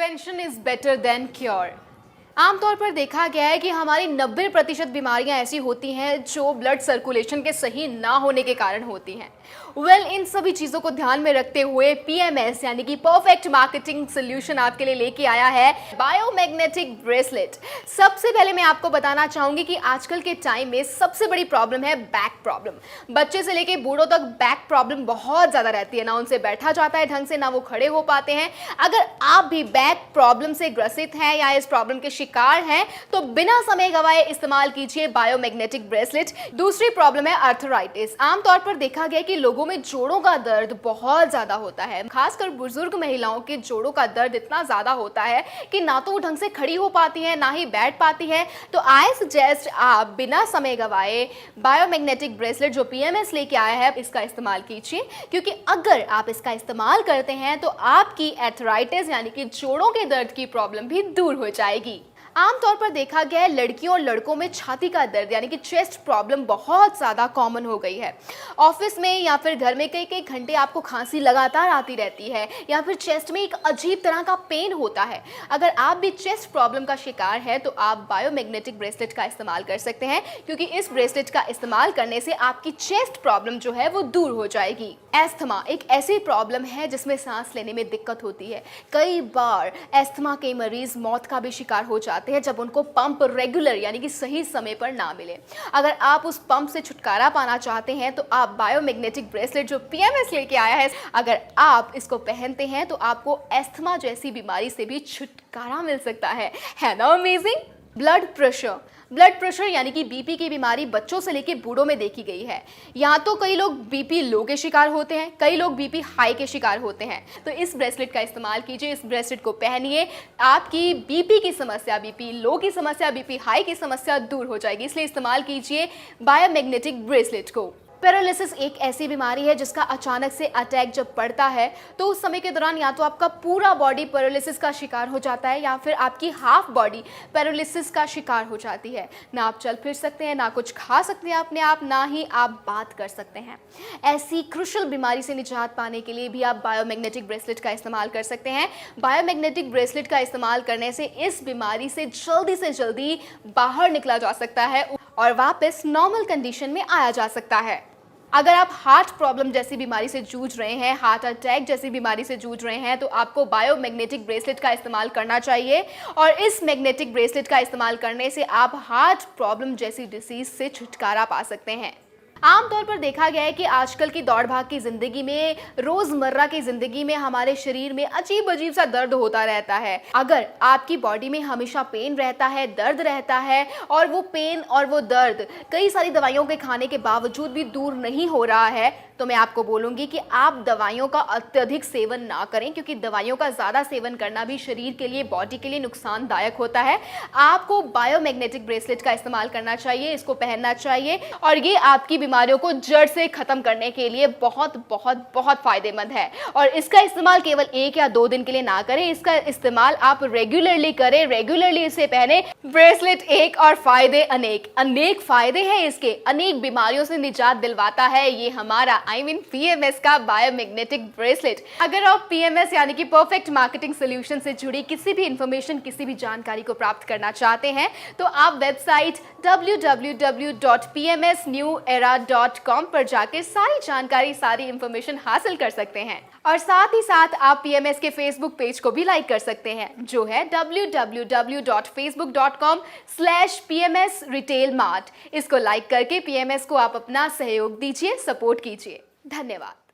Prevention is better than cure. आमतौर पर देखा गया है कि हमारी 90% बीमारियां ऐसी होती हैं जो ब्लड सर्कुलेशन के सही ना होने के कारण होती हैं। इन सभी चीज़ों को ध्यान में रखते हुए पीएमएस यानी कि परफेक्ट मार्केटिंग सोल्यूशन आपके लिए लेके आया है बायोमैग्नेटिक ब्रेसलेट। सबसे पहले मैं आपको बताना चाहूंगी कि आजकल के टाइम में सबसे बड़ी प्रॉब्लम है बैक प्रॉब्लम। बच्चे से लेके बूढ़ों तक बैक प्रॉब्लम बहुत ज़्यादा रहती है, ना उनसे बैठा जाता है ढंग से, ना वो खड़े हो पाते हैं। अगर आप भी बैक प्रॉब्लम से ग्रसित हैं या इस प्रॉब्लम के शिकार हैं तो बिना समय गवाए इस्तेमाल कीजिए बायोमैग्नेटिक ब्रेसलेट। दूसरी प्रॉब्लम है आर्थराइटिस। आमतौर पर देखा गया कि लोगों में जोड़ों का दर्द बहुत ज्यादा होता है, खासकर बुजुर्ग महिलाओं के जोड़ों का दर्द इतना ज्यादा होता है कि ना तो वो ढंग से खड़ी हो पाती है ना ही बैठ पाती है। तो आई सजेस्ट आप बिना समय गवाए बायोमैग्नेटिक ब्रेसलेट जो पीएमएस लेके आया है इसका इस्तेमाल कीजिए, क्योंकि अगर आप इसका इस्तेमाल करते हैं तो आपकी आर्थराइटिस यानी कि जोड़ों के दर्द की प्रॉब्लम भी दूर हो जाएगी। आमतौर पर देखा गया है लड़कियों और लड़कों में छाती का दर्द यानी कि चेस्ट प्रॉब्लम बहुत ज़्यादा कॉमन हो गई है। ऑफिस में या फिर घर में कई कई घंटे आपको खांसी लगातार आती रहती है या फिर चेस्ट में एक अजीब तरह का पेन होता है। अगर आप भी चेस्ट प्रॉब्लम का शिकार है तो आप बायोमैग्नेटिक ब्रेसलेट का इस्तेमाल कर सकते हैं, क्योंकि इस ब्रेसलेट का इस्तेमाल करने से आपकी चेस्ट प्रॉब्लम जो है वो दूर हो जाएगी। एस्थमा एक ऐसी प्रॉब्लम है जिसमें सांस लेने में दिक्कत होती है। कई बार एस्थमा के मरीज मौत का भी शिकार हो जाते हैं जब उनको पंप रेगुलर यानी कि सही समय पर ना मिले। अगर आप उस पंप से छुटकारा पाना चाहते हैं तो आप बायोमैग्नेटिक ब्रेसलेट जो पीएमएस लेके आया है, अगर आप इसको पहनते हैं तो आपको एस्थमा जैसी बीमारी से भी छुटकारा मिल सकता है ना अमेजिंग। ब्लड प्रेशर यानी कि बीपी की बीमारी बच्चों से लेकर बूढ़ों में देखी गई है। यहाँ तो कई लोग बीपी लो के शिकार होते हैं, कई लोग बीपी हाई के शिकार होते हैं। तो इस ब्रेसलेट का इस्तेमाल कीजिए, इस ब्रेसलेट को पहनिए, आपकी बीपी की समस्या, बीपी लो की समस्या, बीपी हाई की समस्या दूर हो जाएगी। इसलिए इस्तेमाल कीजिए बायोमैग्नेटिक ब्रेसलेट को। पैरालिसिस एक ऐसी बीमारी है जिसका अचानक से अटैक जब पड़ता है तो उस समय के दौरान या तो आपका पूरा बॉडी पैरालिसिस का शिकार हो जाता है या फिर आपकी हाफ बॉडी पैरालिसिस का शिकार हो जाती है। ना आप चल फिर सकते हैं, ना कुछ खा सकते हैं अपने आप, ना ही आप बात कर सकते हैं। ऐसी क्रुशियल बीमारी से निजात पाने के लिए भी आप बायोमैग्नेटिक ब्रेसलेट का इस्तेमाल कर सकते हैं। बायोमैग्नेटिक ब्रेसलेट का इस्तेमाल करने से इस बीमारी से जल्दी बाहर निकला जा सकता है और वापस नॉर्मल कंडीशन में आया जा सकता है। अगर आप हार्ट प्रॉब्लम जैसी बीमारी से जूझ रहे हैं, हार्ट अटैक जैसी बीमारी से जूझ रहे हैं, तो आपको बायोमैग्नेटिक ब्रेसलेट का इस्तेमाल करना चाहिए। और इस मैग्नेटिक ब्रेसलेट का इस्तेमाल करने से आप हार्ट प्रॉब्लम जैसी डिसीज से छुटकारा पा सकते हैं। आमतौर पर देखा गया है कि आजकल की दौड़ भाग की ज़िंदगी में, रोज़मर्रा की ज़िंदगी में हमारे शरीर में अजीब सा दर्द होता रहता है। अगर आपकी बॉडी में हमेशा पेन रहता है, दर्द रहता है और वो पेन और वो दर्द कई सारी दवाइयों के खाने के बावजूद भी दूर नहीं हो रहा है, तो मैं आपको बोलूँगी कि आप दवाइयों का अत्यधिक सेवन ना करें, क्योंकि दवाइयों का ज़्यादा सेवन करना भी शरीर के लिए, बॉडी के लिए नुकसानदायक होता है। आपको बायोमैग्नेटिक ब्रेसलेट का इस्तेमाल करना चाहिए, इसको पहनना चाहिए और ये आपकी बीमारियों को जड़ से खत्म करने के लिए बहुत फायदेमंद है। और इसका इस्तेमाल केवल 1 या 2 दिन के लिए ना करें, इसका इस्तेमाल आप रेगुलरली करें, रेगुलरली इसे पहने। ब्रेसलेट एक और फायदे अनेक फायदे हैं इसके, अनेक बीमारियों से निजात दिलवाता है ये हमारा पीएमएस का बायोमैग्नेटिक ब्रेसलेट। अगर आप पीएमएस यानी कि परफेक्ट मार्केटिंग सोल्यूशन से जुड़ी किसी भी इंफॉर्मेशन, किसी भी जानकारी को प्राप्त करना चाहते हैं तो आप वेबसाइट www.pmsnewera.com पर जाकर सारी जानकारी, सारी इंफॉर्मेशन हासिल कर सकते हैं। और साथ ही साथ आप पीएमएस के फेसबुक पेज को भी लाइक कर सकते हैं, जो है www.facebook.com/pmsretailmart। इसको लाइक करके पीएमएस को आप अपना सहयोग दीजिए, सपोर्ट कीजिए। धन्यवाद।